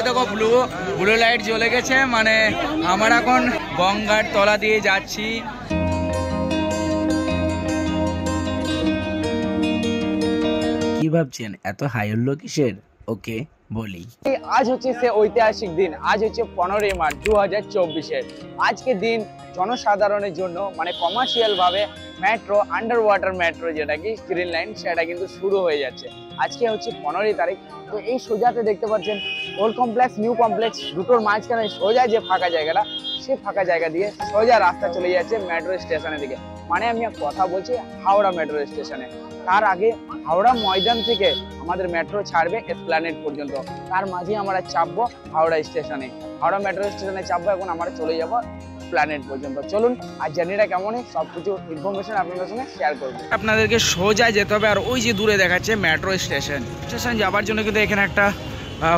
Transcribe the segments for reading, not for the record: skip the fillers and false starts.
দেখো blue blue light জ্বলে গেছে, মানে আমরা এখন গঙ্গার তলা দিয়ে যাচ্ছি। কি ভাবছেন এত হাই হল্লো কিসের? ওকে বলি, আজ হচ্ছে সে ঐতিহাসিক দিন। আজ হচ্ছে 15ই মার্চ 2024। আজকে দিন জনসাধারণের জন্য মানে কমার্শিয়াল ভাবে মেট্রো, আন্ডার ওয়াটার মেট্রো যেটা কি গ্রিন লাইন, সেটা কিন্তু শুরু হয়ে যাচ্ছে। আজকে হচ্ছে 15ই তারিখ। তো এই সোজাতে দেখতে পাচ্ছেন ওল্ড কমপ্লেক্স, নিউ কমপ্লেক্স, দুটোর মাঝখানে সোজা যে ফাঁকা জায়গাটা, সে ফাঁকা জায়গা দিয়ে সোজা রাস্তা চলে যাচ্ছে মেট্রো স্টেশনের দিকে। মানে আমি কথা বলছি হাওড়া মেট্রো স্টেশনে। তার আগে হাওড়া ময়দান থেকে আমাদের মেট্রো ছাড়বে এসপ্ল্যানেড পর্যন্ত, তার মাঝে আমরা চাপবো হাওড়া স্টেশনে। হাওড়া মেট্রো স্টেশনে চাপবো, এখন আমরা চলে যাবো প্ল্যানেট পর্যন্ত। চলুন, আর জার্নিটা কেমন সবকিছু ইনফরমেশন আপনাদের সঙ্গে শেয়ার করবো। আপনাদেরকে সোজা যেতে হবে, আর ওই যে দূরে দেখাচ্ছে মেট্রো স্টেশন। স্টেশন যাবার জন্য কিন্তু এখানে একটা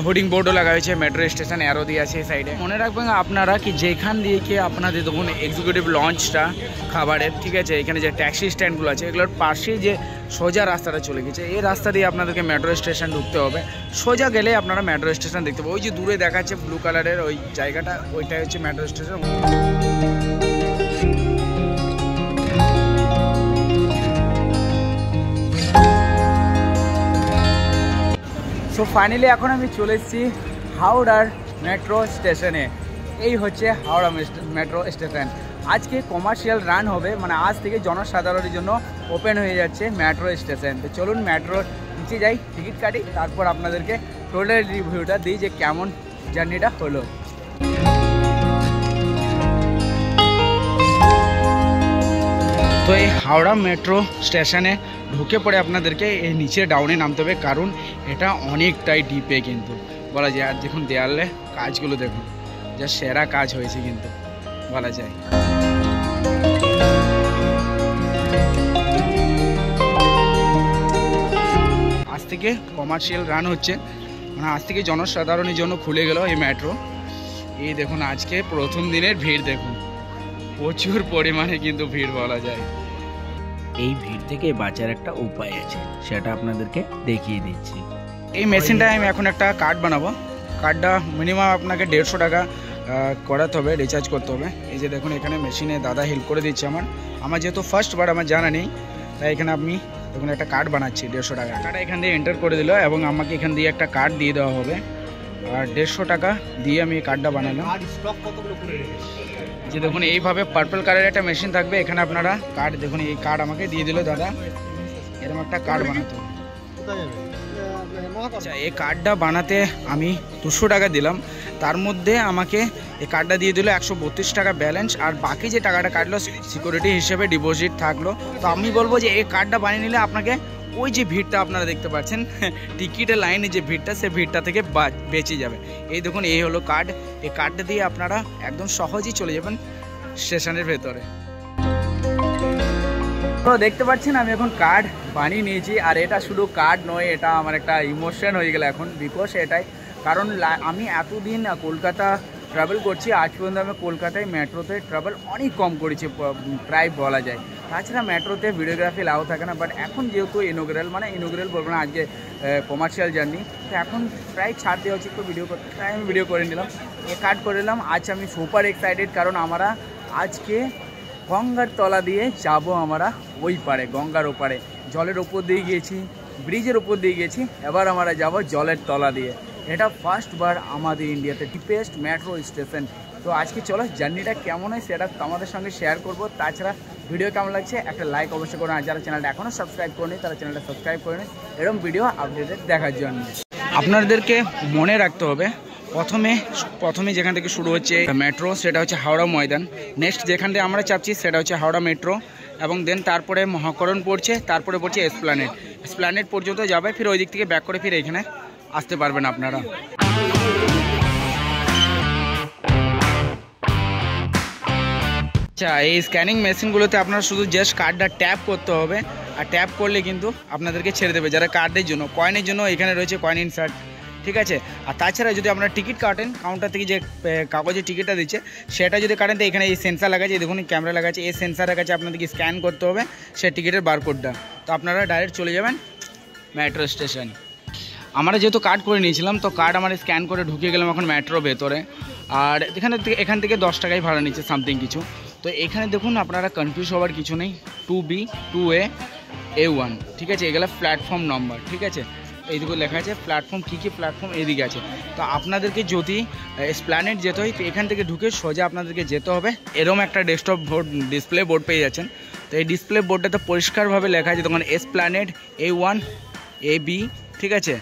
হোর্ডিং বোর্ডও লাগা হয়েছে, মেট্রো স্টেশন অ্যারো দিয়ে আছে এই সাইডে। মনে রাখবেন আপনারা কি যেখান দিয়ে কি আপনাদের দেখুন এক্সিকিউটিভ লঞ্চটা খাবারের, ঠিক আছে, এখানে যে ট্যাক্সি স্ট্যান্ডগুলো আছে এগুলোর পাশে যে সোজা রাস্তাটা চলে গেছে, এই রাস্তা দিয়ে আপনাদেরকে মেট্রো স্টেশন ঢুকতে হবে। সোজা গেলে আপনারা মেট্রো স্টেশন দেখতে পাবেন। ওই যে দূরে দেখাচ্ছে ব্লু কালারের ওই জায়গাটা, ওইটাই হচ্ছে মেট্রো স্টেশন। তো ফাইনালি এখন আমি চলে এসেছি হাওড়ার মেট্রো স্টেশনে। এই হচ্ছে হাওড়া মেট্রো স্টেশন। আজকে কমার্শিয়াল রান হবে, মানে আজ থেকে জনসাধারণের জন্য ওপেন হয়ে যাচ্ছে মেট্রো স্টেশন। তো চলুন মেট্রোর নিচে যাই, টিকিট কাটি, তারপর আপনাদেরকে টোটাল রিভিউটা দিই যে কেমন জার্নিটা হলো। তো এই হাওড়া মেট্রো স্টেশনে ঢুকে পড়ে আপনাদেরকে এই নিচে ডাউনে নামতে হবে, কারণ এটা অনেকটাই ডিপে কিন্তু বলা যায়। আর দেখুন দেয়ালে কাজগুলো দেখুন, যা সেরা কাজ হয়েছে কিন্তু বলা যায়। আজ থেকে কমার্শিয়াল রান হচ্ছে, মানে আজ থেকে জনসাধারণের জন্য খুলে গেল এই মেট্রো। এই দেখুন আজকে প্রথম দিনের ভিড় দেখুন, প্রচুর পরিমাণে কিন্তু ভিড় বলা যায়। এই ভিড় থেকে বাঁচার একটা উপায় আছে, সেটা আপনাদেরকে দেখিয়ে দিচ্ছি। এই মেশিনটায় আমি এখন একটা কার্ড বানাবো। কার্ডটা মিনিমাম আপনাকে 150 টাকা করাতে হবে, রিচার্জ করতে হবে। এই যে দেখুন এখানে মেশিনে দাদা হেল্প করে দিচ্ছে আমার যেহেতু ফার্স্ট বার আমার জানা নেই, তাই এখানে আমি দেখুন একটা কার্ড বানাচ্ছি 150 টাকা। টাকাটা এখান দিয়ে এন্টার করে দিল এবং আমাকে এখান দিয়ে একটা কার্ড দিয়ে দেওয়া হবে। আর 150 টাকা দিয়ে আমি এই কার্ডটা বানালাম। যে দেখুন এইভাবে পার্পল কালারের একটা মেশিন থাকবে, এখানে আপনারা কার্ড দেখুন, এই কার্ড আমাকে দিয়ে দিল দাদা। এরকম একটা কার্ড বানাতে হবে। আচ্ছা, এই কার্ডটা বানাতে আমি 200 টাকা দিলাম, তার মধ্যে আমাকে এই কার্ডটা দিয়ে দিল 132 টাকা ব্যালেন্স, আর বাকি যে টাকাটা কাটলো সিকিউরিটি হিসেবে ডিপোজিট থাকলো। তো আমি বলবো যে এই কার্ডটা বানিয়ে নিলে আপনাকে ওই যে ভিড়টা আপনারা দেখতে পাচ্ছেন টিকিটের লাইনে যে ভিড়টা, সে ভিড়টা থেকে বেঁচে যাবে। এই দেখুন এই হলো কার্ড, এই কার্ডটা দিয়ে আপনারা একদম সহজেই চলে যাবেন স্টেশনের ভেতরে। তো দেখতে পাচ্ছেন আমি এখন কার্ড বানিয়ে নিয়েছি, আর এটা শুধু কার্ড নয়, এটা আমার একটা ইমোশন হয়ে গেল এখন, বিকজ এটাই কারণ আমি এতদিন কলকাতা ট্রাভেল করছি, আজ পর্যন্ত আমি কলকাতায় মেট্রোতে ট্রাভেল অনেক কম করেছি প্রায় বলা যায়। তাছাড়া মেট্রোতে ভিডিওগ্রাফি লাও থাকে না, বাট এখন যেহেতু ইনোগ্রাল, মানে ইনোগ্রাল বলবো না, আজকে কমার্শিয়াল জার্নি, তো এখন প্রায় ছাড় দেওয়া হচ্ছে একটু ভিডিও করতে, তাই আমি ভিডিও করে নিলাম, এ কার্ড করে নিলাম। আজ আমি সুপার এক্সাইটেড, কারণ আমরা আজকে গঙ্গার তলা দিয়ে যাব, আমরা ওই পারে গঙ্গার ওপারে, জলের ওপর দিয়ে গিয়েছি, ব্রিজের ওপর দিয়ে গেছি, এবার আমরা যাব জলের তলা দিয়ে। এটা ফার্স্ট বার আমাদের ইন্ডিয়াতে ডিপেস্ট মেট্রো স্টেশন। তো আজকে চলো জার্নিটা কেমন হয় সেটা তোমাদের সঙ্গে শেয়ার করব। তাছাড়া ভিডিও কেমন লাগছে একটা লাইক অবশ্যই করুন, আর যারা চ্যানেলটা এখনও সাবস্ক্রাইব করেনি তারা চ্যানেলটা সাবস্ক্রাইব করে নিন এরকম ভিডিও আপডেটেড দেখার জন্য। আপনাদেরকে মনে রাখতে হবে প্রথমে যেখান থেকে শুরু হচ্ছে মেট্রো, সেটা হচ্ছে হাওড়া ময়দান। নেক্সট যেখান থেকে আমরা চাপছি সেটা হচ্ছে হাওড়া মেট্রো, এবং দেন তারপরে মহাকরণ পড়ছে, তারপরে পড়ছে এসপ্ল্যানেড পর্যন্ত যাবে, ফির ওই দিক থেকে ব্যাক করে ফির এখানে আসতে পারবেন আপনারা। আচ্ছা, এই স্ক্যানিং মেশিনগুলোতে আপনারা শুধু জাস্ট কার্ডটা ট্যাপ করতে হবে, আর ট্যাপ করলে কিন্তু আপনাদেরকে ছেড়ে দেবে। যারা কার্ডের জন্য, কয়েনের জন্য এখানে রয়েছে কয়েন ইনসার্ট, ঠিক আছে। আর তাছাড়া যদি আপনারা টিকিট কাটেন, কাউন্টার থেকে যে কাগজের টিকিটটা দিচ্ছে সেটা যদি কাটেন, তো এখানে এই সেন্সার লাগা আছে, দেখুন ক্যামেরা লাগা আছে, এই সেন্সারের কাছে আপনাদেরকে স্ক্যান করতে হবে সে টিকিটের বারকোডটা, তো আপনারা ডাইরেক্ট চলে যাবেন মেট্রো স্টেশন। আমরা যেহেতু কার্ড করে নিয়েছিলাম, তো কার্ড আমার স্ক্যান করে ঢুকে গেলাম এখন মেট্রো ভেতরে। আর এখান থেকে 10 টাকাই ভাড়া নিচ্ছে সামথিং কিছু। তো এখানে দেখুন আপনারা কনফিউজ হওয়ার কিছু নেই, 2B 2A A1, ঠিক আছে, এগুলো প্ল্যাটফর্ম নম্বর, ঠিক আছে। এইদিকে লেখা আছে প্ল্যাটফর্ম, কী কী প্ল্যাটফর্ম এদিকে আছে। তো আপনাদেরকে যদি এসপ্ল্যানেড যেতে হয়, তো এখান থেকে ঢুকে সোজা আপনাদেরকে যেতে হবে। এরকম একটা ডেস্কটপ বোর্ড, ডিসপ্লে বোর্ড পেয়ে যাচ্ছেন। তো এই ডিসপ্লে বোর্ডটাতে পরিষ্কারভাবে লেখা আছে তখন এসপ্ল্যানেড A1 AB, ঠিক আছে।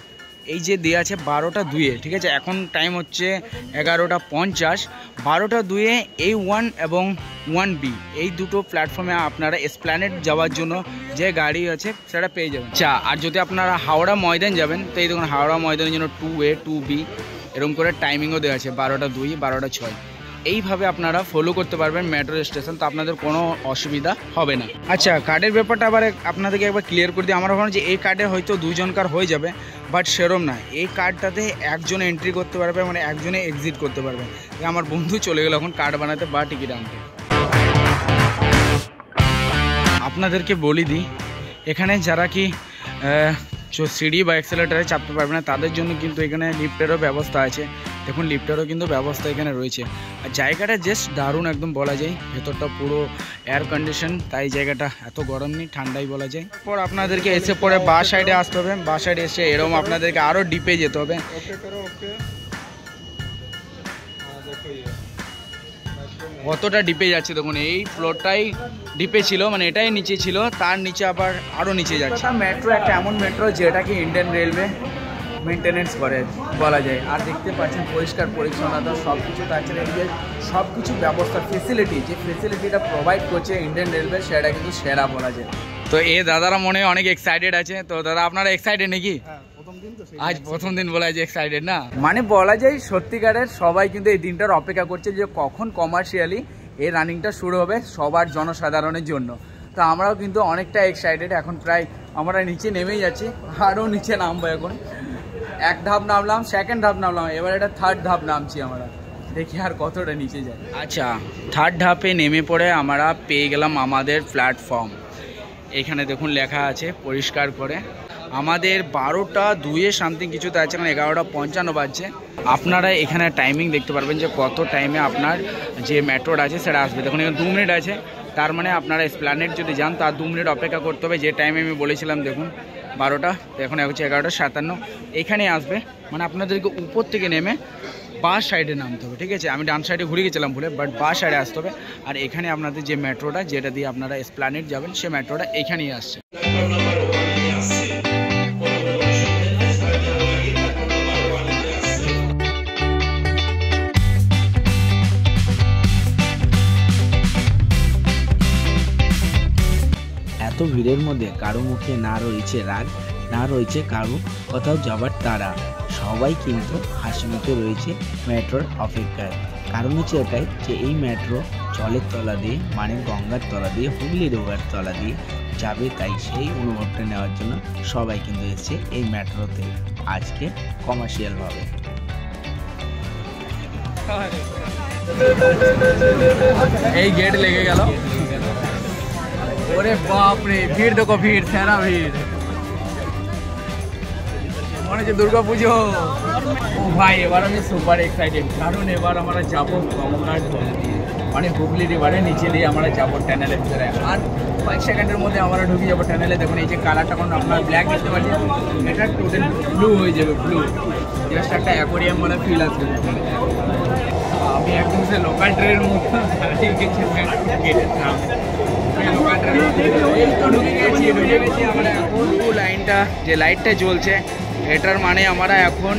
এই যে দেওয়া আছে 12টা 2-এ, ঠিক আছে। এখন টাইম হচ্ছে 11:50, 12টা 2-এ A1 এবং 1B এই দুটো প্ল্যাটফর্মে আপনারা এসপ্ল্যানেড যাওয়ার জন্য যে গাড়ি আছে সেটা পেয়ে যাবেন। আচ্ছা, আর যদি আপনারা হাওড়া ময়দান যাবেন, তো এই দেখুন হাওড়া ময়দানের জন্য 2A 2B এরকম করে টাইমিংও দেওয়া আছে, 12টা 2, 12টা 6। এইভাবে আপনারা ফলো করতে পারবেন মেট্রো স্টেশন, তো আপনাদের কোনো অসুবিধা হবে না। আচ্ছা, কার্ডের ব্যাপারটা আবার আপনাদেরকে একবার ক্লিয়ার করে দিই। আমার ভাবলাম যে এই কার্ডে হয়তো 2 জন কার হয়ে যাবে, বাট সেরম না। এই কার্ডটাতে একজনে এন্ট্রি করতে পারবে, মানে একজনে এক্সিট করতে পারবে। আমার বন্ধু চলে গেল এখন কার্ড বানাতে বা টিকিট আনতে। আপনাদেরকে বলি দিই, এখানে যারা কি সিঁড়ি বা এক্সেলেটারে চাপতে পারবে না, তাদের জন্য কিন্তু এখানে লিফটেরও ব্যবস্থা আছে। দেখুন লিফটেরও কিন্তু ব্যবস্থা এখানে রয়েছে। আর জায়গাটা জাস্ট দারুণ একদম বলা যায়। ভেতরটা পুরো এয়ার কন্ডিশন, তাই জায়গাটা এত গরম নেই, ঠান্ডাই বলা যায়। পর আপনাদেরকে এসে পরে বা সাইডে আসতে হবে, বা সাইডে এসে এরকম আপনাদেরকে আরও ডিপে যেতে হবে। কতটা ডিপে যাচ্ছে দেখুন, এই ফ্লোরটাই ডিপে ছিল, মানে এটাই নিচে ছিল, তার নিচে আবার আরও নিচে যাচ্ছে। মেট্রো একটা এমন মেট্রো যেটাকে ইন্ডিয়ান রেলওয়ে মেনটেনেন্স করে বলা যায়। আর দেখতে পাচ্ছেন পরিষ্কার পরিচ্ছন্নতা সব কিছু, তাছাড়া এই যে সব কিছু ব্যবস্থা ফেসিলিটি, যে ফেসিলিটিটা প্রোভাইড করছে ইন্ডিয়ান রেলওয়ে, সেটা কিন্তু সেরা বলা যায়। তো এই দাদারা মনে হয় অনেক এক্সাইটেড আছে। তো দাদা আপনারা এক্সাইটেড নাকি? আজ প্রথম দিন বলা যায় এক্সাইটেড না, মানে বলা যায় সত্যিকারের সবাই কিন্তু এই দিনটার অপেক্ষা করছে যে কখন কমার্শিয়ালি এই রানিংটা শুরু হবে সবার জনসাধারণের জন্য। তো আমরাও কিন্তু অনেকটা এক্সাইটেড। এখন প্রায় আমরা নিচে নেমেই যাচ্ছি, আরও নিচে নামবো। এখন এক ধাপ নামলাম, সেকেন্ড ধাপ নামলাম, এবার এটা থার্ড ধাপ নামছি আমরা, দেখি আর কতটা নিচে যায়। আচ্ছা, থার্ড ধাপে নেমে পড়ে আমরা পেয়ে গেলাম আমাদের প্ল্যাটফর্ম। এখানে দেখুন লেখা আছে পরিষ্কার করে আমাদের 12টা 2-এ সামথিং কিছুতে আছে, এখন 11:55 বাজছে। আপনারা এখানে টাইমিং দেখতে পারবেন যে কত টাইমে আপনার যে মেট্রোটা আছে সেটা আসবে। দেখুন এখানে 2 মিনিট আছে, তার মানে আপনারা এসপ্ল্যানেড যদি যান তার 2 মিনিট অপেক্ষা করতে হবে, যে টাইমে আমি বলেছিলাম। দেখুন 12টা, তো এখন হচ্ছে 11:57, এখানে আসবে। মানে আপনাদেরকে উপর থেকে নেমে বাঁ সাইডে নামতে হবে, ঠিক আছে। আমি ডান সাইডে ঘুরে গেছিলাম ভুলে, বাট বাঁ সাইডে আসতে হবে। আর এখানে আপনাদের যে মেট্রোটা, যেটা দিয়ে আপনারা এসপ্ল্যানেড যাবেন, সে মেট্রোটা এখানেই আসছে। এত ভিড়ের মধ্যে কারো মুখে না রয়েছে রাগ, না রয়েছে কারো কোথাও যাবার তাড়া। সবাই কিন্তু হাসি মুখে রয়েছে মেট্রোর অপেক্ষায়। কারণ হচ্ছে এটাই যে এই মেট্রো জলের তলা দিয়ে, মানে গঙ্গার তলা দিয়ে, হুগলি রিভার তলা দিয়ে যাবে। তাই সেই অনুভবটা নেওয়ার জন্য সবাই কিন্তু এসেছে এই মেট্রোতে আজকে কমার্শিয়ালভাবে। এই গেট লেগে গেল, ওরে বাপ রে, ভিড় দেখো, ভিড়, সেরা ভিড়, মনে হচ্ছে দুর্গা পুজো। ও ভাই, এবার আমি সুপার এক্সাইটেড, কারণ এবার আমরা যাবো গঙ্গার তলা দিয়ে, মানে হুগলি রিভারের নিচে দিয়ে আমরা যাবো টানেলের ভিতরে। আর 5 সেকেন্ডের মধ্যে আমরা ঢুকে যাবো টানেলে। দেখুন এই যে কালারটা কোনো আপনার ব্ল্যাক দেখতে পাচ্ছেন, এটা টোটাল ব্লু হয়ে যাবে, ব্লু, জাস্ট একটা অ্যাকোরিয়াম মানে ফিল আসবে। আমি একদম সে লোকাল ট্রেনের মতো দাঁড়িয়ে গেছি গেটের সামনে। আমরা এখন লাইনটা, যে লাইটটা জ্বলছে, এটার মানে আমরা এখন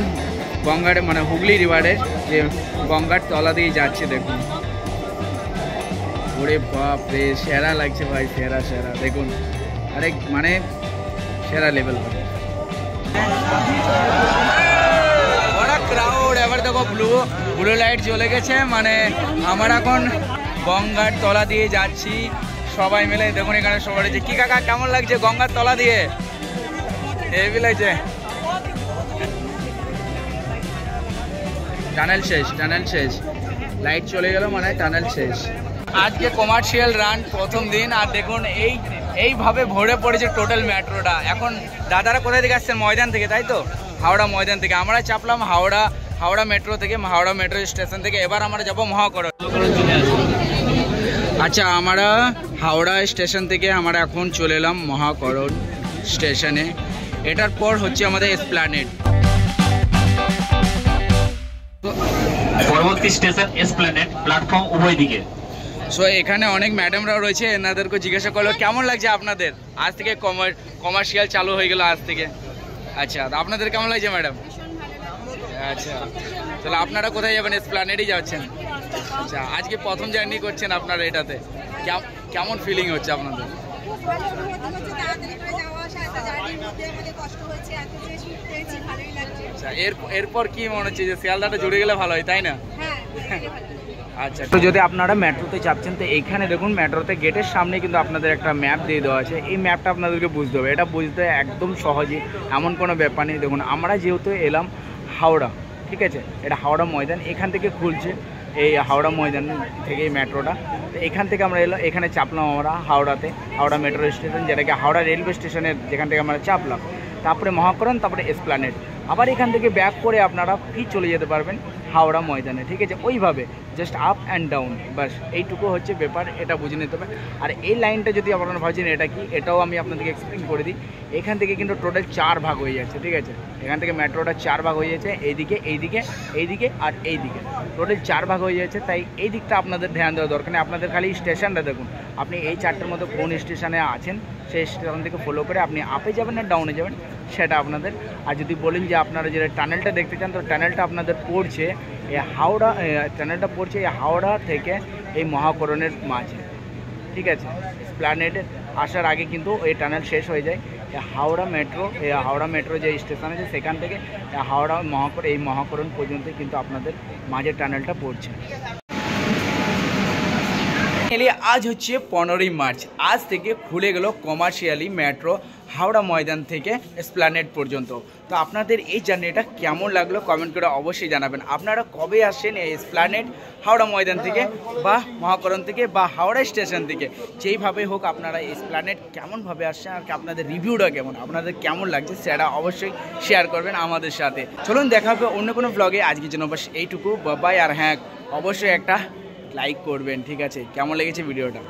গঙ্গার, মানে হুগলি রিভারের যে গঙ্গার তলা দিয়ে যাচ্ছে। দেখুন ওরে বাপ রে, সেরা লাগছে ভাই, সেরা সেরা। দেখুন আরে মানে সেরা লেভেল। বড় ক্রাউড, এবার দেখো ব্লু লাইট জ্বলে গেছে, মানে আমরা এখন গঙ্গার তলা দিয়ে যাচ্ছি সবাই মিলে। দেখুন এখানে সবাই রয়েছে। কি কাকা, কেমন লাগছে গঙ্গার তলা দিয়ে? হেভি লাগছে। টানেল শেষ, টানেল শেষ, লাইট চলে গেল, মানে টানেল শেষ। আজকে কমার্শিয়াল রান প্রথম দিন, আর দেখুন এইভাবে ভরে পড়েছে টোটাল মেট্রোটা। এখন দাদারা কোথায় থেকে আসছেন? ময়দান থেকে, তাই তো? হাওড়া ময়দান থেকে। আমরা চাপলাম হাওড়া মেট্রো থেকে, হাওড়া মেট্রো স্টেশন থেকে। এবার আমরা যাব মহাকরণ। আচ্ছা, আমরা হাওড়া স্টেশন থেকে আমরা এখন চলে এলাম মহাকরণ স্টেশনে। এটার পর হচ্ছে আমাদের এসপ্ল্যানেড। পরবর্তী স্টেশন এসপ্ল্যানেড, প্ল্যাটফর্ম উভয় দিকে। সো এখানে অনেক ম্যাডামরাও রয়েছে, এনাদেরকে জিজ্ঞাসা করলো কেমন লাগছে আপনাদের, আজ থেকে কমার্শিয়াল চালু হয়ে গেল আজ থেকে। আচ্ছা, তো আপনাদের কেমন লাগছে ম্যাডাম? আচ্ছা, তাহলে আপনারা কোথায় যাবেন? এসপ্ল্যানেডই যাচ্ছেন। আচ্ছা, আজকে প্রথম জার্নি করছেন আপনারা এটাতে, কেমন ফিলিং হচ্ছে আপনাদের? আচ্ছা, এরপর কি মনে হচ্ছে যে শিয়ালদাটা জুড়ে গেলে ভালো হয়, তাই না? আচ্ছা, তো যদি আপনারা মেট্রোতে চাপছেন তো এইখানে দেখুন মেট্রোতে গেটের সামনে কিন্তু আপনাদের একটা ম্যাপ দিয়ে দেওয়া আছে। এই ম্যাপটা আপনাদেরকে বুঝতে হবে, এটা বুঝতে একদম সহজই, এমন কোনো ব্যাপার নেই। দেখুন আমরা যেহেতু এলাম হাওড়া, ঠিক আছে, এটা হাওড়া ময়দান, এখান থেকে খুলছে এই হাওড়া ময়দান থেকে এই মেট্রোটা। তো এখান থেকে আমরা এলাম, এখানে চাপলাম আমরা হাওড়াতে, হাওড়া মেট্রো স্টেশন, যেটাকে হাওড়া রেলওয়ে স্টেশনের, যেখান থেকে আমরা চাপলাম। তারপরে মহাকরণ, তারপরে এসপ্ল্যানেড। আবার এখান থেকে ব্যাক করে আপনারা ফির চলে যেতে পারবেন হাওড়া ময়দানে, ঠিক আছে। ওইভাবে জাস্ট আপ অ্যান্ড ডাউন, বাস এইটুকু হচ্ছে ব্যাপার, এটা বুঝে নিতে হবে। আর এই লাইনটা যদি আপনারা ভাবছেন এটা কি, এটাও আমি আপনাদেরকে এক্সপ্লেন করে দিই। এখান থেকে কিন্তু টোটাল 4 ভাগ হয়ে যাচ্ছে, ঠিক আছে। এখান থেকে মেট্রোটা 4 ভাগ হয়ে যাচ্ছে, এইদিকে এইদিকে এইদিকে আর এইদিকে, টোটাল 4 ভাগ হয়ে যাচ্ছে। তাই এই দিকটা আপনাদের ধ্যান দেওয়া দরকার নেই। আপনাদের খালি স্টেশনটা দেখুন, আপনি এই 4টার মধ্যে কোন স্টেশনে আছেন সেই স্টেশন থেকে ফলো করে আপনি আপে যাবেন না ডাউনে যাবেন সেটা আপনাদের। আর যদি বলেন যে আপনারা যেটা টানেলটা দেখতে চান, তো টানেলটা আপনাদের পড়ছে এই হাওড়া, টানেলটা পড়ছে এই হাওড়া থেকে এই মহাকরণের মাঝে, ঠিক আছে। এসপ্ল্যানেডে আসার আগে কিন্তু এই টানেল শেষ হয়ে যায়। হাওড়া মেট্রো যে স্টেশন আছে সেখান থেকে এই মহাকরণ পর্যন্ত কিন্তু আপনাদের মাঝে টানেলটা পড়ছে। আজ হচ্ছে 15ই মার্চ, আজ থেকে খুলে গেল কমার্শিয়ালি মেট্রো হাওড়া ময়দান থেকে এসপ্ল্যানেড পর্যন্ত। তো আপনাদের এই জার্নিটা কেমন লাগলো কমেন্ট করে অবশ্যই জানাবেন। আপনারা কবে আসছেন এই এসপ্ল্যানেড হাওড়া ময়দান থেকে বা মহাকরণ থেকে বা হাওড়া স্টেশন থেকে, যেইভাবে হোক আপনারা এসপ্ল্যানেড কেমনভাবে আসছেন আর আপনাদের রিভিউটা কেমন, আপনাদের কেমন লাগছে সেটা অবশ্যই শেয়ার করবেন আমাদের সাথে। চলুন দেখা হবে অন্য কোনো ব্লগে, আজকের জন্য বাস এইটুকু, বাই। আর হ্যাঁ, অবশ্যই একটা লাইক করবেন, ঠিক আছে। কেমন লেগেছে ভিডিওটা?